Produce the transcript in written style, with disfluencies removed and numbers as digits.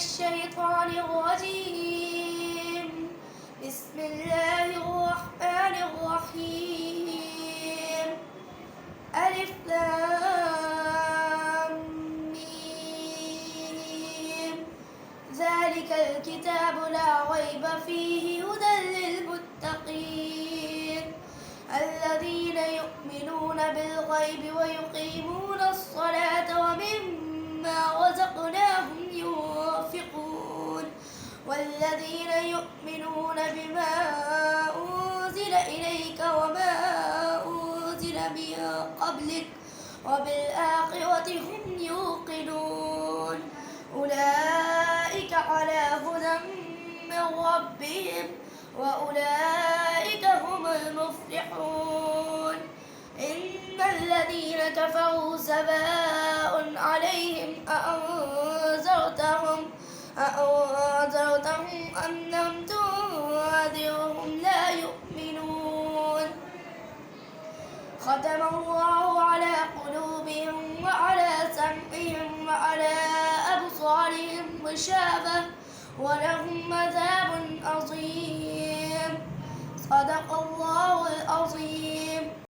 الشيطان الرجيم. بسم الله الرحمن الرحيم. ألف لام ميم. ذلك الكتاب لا ريب فيه هدى للمتقين الذين يؤمنون بالغيب ويقيمون الصلاة ومما رزقناهم ينفقون والذين يؤمنون بما أنزل إليك وما أنزل من قبلك وبالآخرة هم يوقنون أولئك على هدى من ربهم وأولئك هم المفلحون. إن الذين كفروا سواء عليهم أأنذرتهم أم لم تنذرهم لا يؤمنون. ختم الله على قلوبهم وعلى سمعهم وعلى أبصارهم غشاوة ولهم عذاب عظيم. صدق الله العظيم.